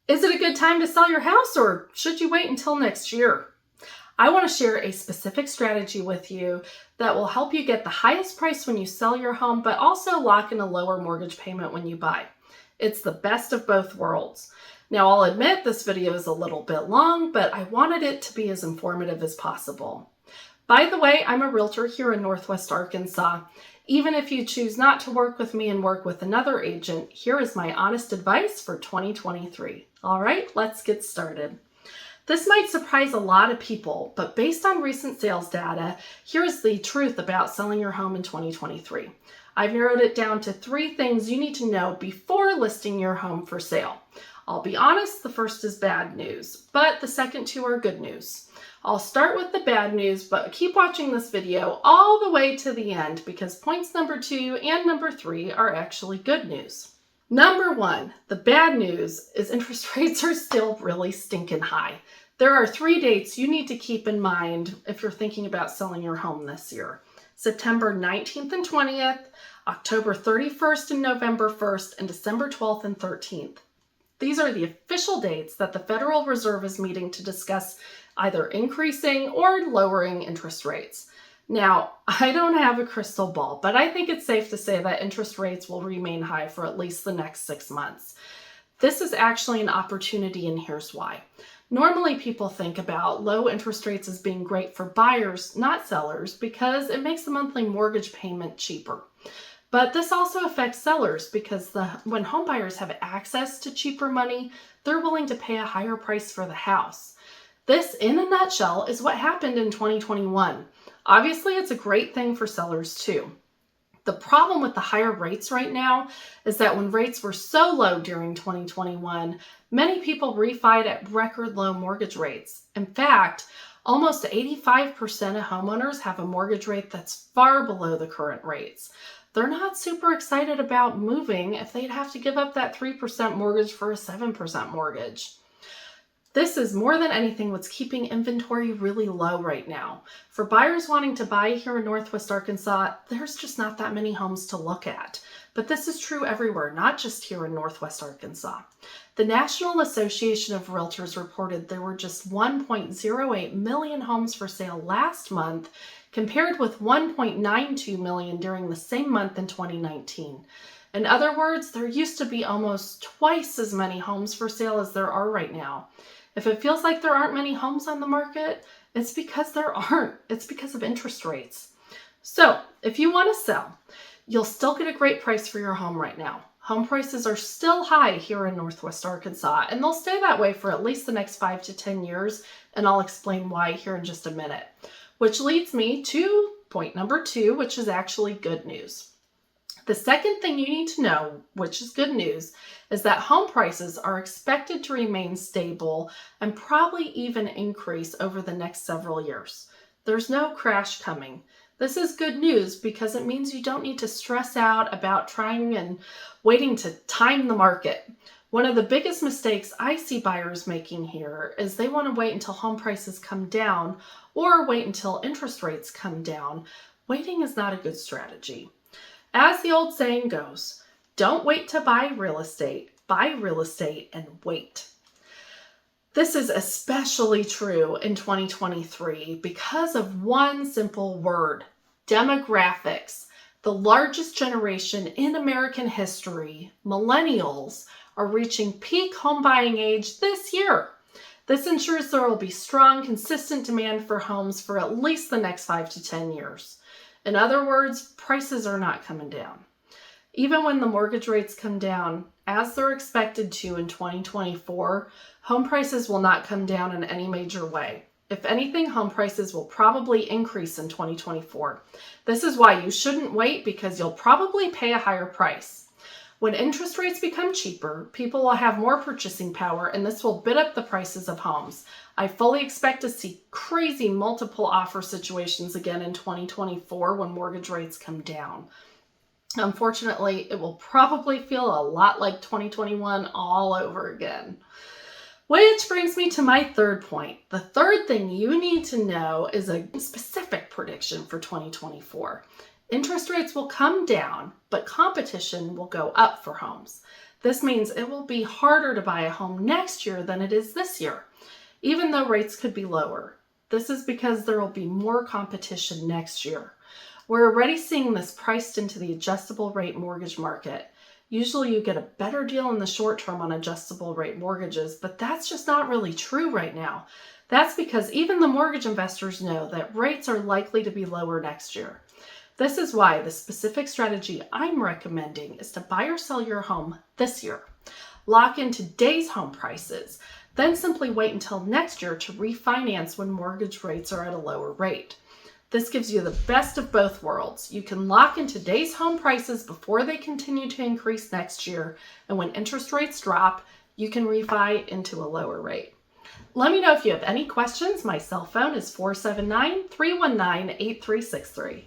Is it a good time to sell your house, or should you wait until next year? I want to share a specific strategy with you that will help you get the highest price when you sell your home, but also lock in a lower mortgage payment when you buy. It's the best of both worlds. Now, I'll admit this video is a little bit long, but I wanted it to be as informative as possible. By the way, I'm a realtor here in Northwest Arkansas. Even if you choose not to work with me and work with another agent, here is my honest advice for 2023. All right, let's get started. This might surprise a lot of people, but based on recent sales data, here's the truth about selling your home in 2023. I've narrowed it down to 3 things you need to know before listing your home for sale. I'll be honest, the first is bad news, but the second 2 are good news. I'll start with the bad news, but keep watching this video all the way to the end because points number 2 and number 3 are actually good news. Number 1, the bad news is interest rates are still really stinking high. There are 3 dates you need to keep in mind if you're thinking about selling your home this year. September 19th and 20th, October 31st and November 1st, and December 12th and 13th. These are the official dates that the Federal Reserve is meeting to discuss either increasing or lowering interest rates. Now, I don't have a crystal ball, but I think it's safe to say that interest rates will remain high for at least the next 6 months. This is actually an opportunity, and here's why. Normally, people think about low interest rates as being great for buyers, not sellers, because it makes the monthly mortgage payment cheaper. But this also affects sellers because when home buyers have access to cheaper money, they're willing to pay a higher price for the house. This, in a nutshell, is what happened in 2021. Obviously, it's a great thing for sellers too. The problem with the higher rates right now is that when rates were so low during 2021, many people refied at record low mortgage rates. In fact, almost 85% of homeowners have a mortgage rate that's far below the current rates. They're not super excited about moving if they'd have to give up that 3% mortgage for a 7% mortgage. This is more than anything what's keeping inventory really low right now. For buyers wanting to buy here in Northwest Arkansas, there's just not that many homes to look at. But this is true everywhere, not just here in Northwest Arkansas. The National Association of Realtors reported there were just 1.08 million homes for sale last month, compared with 1.92 million during the same month in 2019. In other words, there used to be almost twice as many homes for sale as there are right now. If it feels like there aren't many homes on the market, it's because there aren't. It's because of interest rates. So if you want to sell, you'll still get a great price for your home right now. Home prices are still high here in Northwest Arkansas, and they'll stay that way for at least the next 5 to 10 years, and I'll explain why here in just a minute. Which leads me to point number 2, which is actually good news. The second thing you need to know, which is good news, is that home prices are expected to remain stable and probably even increase over the next several years. There's no crash coming. This is good news because it means you don't need to stress out about trying and waiting to time the market. One of the biggest mistakes I see buyers making here is they want to wait until home prices come down or wait until interest rates come down. Waiting is not a good strategy. As the old saying goes, don't wait to buy real estate and wait. This is especially true in 2023 because of one simple word, demographics. The largest generation in American history, millennials, are reaching peak home buying age this year. This ensures there will be strong, consistent demand for homes for at least the next 5 to 10 years. In other words, prices are not coming down. Even when the mortgage rates come down, as they're expected to in 2024, home prices will not come down in any major way. If anything, home prices will probably increase in 2024. This is why you shouldn't wait because you'll probably pay a higher price. When interest rates become cheaper, people will have more purchasing power, and this will bid up the prices of homes. I fully expect to see crazy multiple offer situations again in 2024 when mortgage rates come down. Unfortunately, it will probably feel a lot like 2021 all over again. Which brings me to my third point. The third thing you need to know is a specific prediction for 2024. Interest rates will come down, but competition will go up for homes. This means it will be harder to buy a home next year than it is this year, even though rates could be lower. This is because there will be more competition next year. We're already seeing this priced into the adjustable rate mortgage market. Usually you get a better deal in the short term on adjustable rate mortgages, but that's just not really true right now. That's because even the mortgage investors know that rates are likely to be lower next year. This is why the specific strategy I'm recommending is to buy or sell your home this year. Lock in today's home prices, then simply wait until next year to refinance when mortgage rates are at a lower rate. This gives you the best of both worlds. You can lock in today's home prices before they continue to increase next year, and when interest rates drop, you can refi into a lower rate. Let me know if you have any questions. My cell phone is 479-319-8363.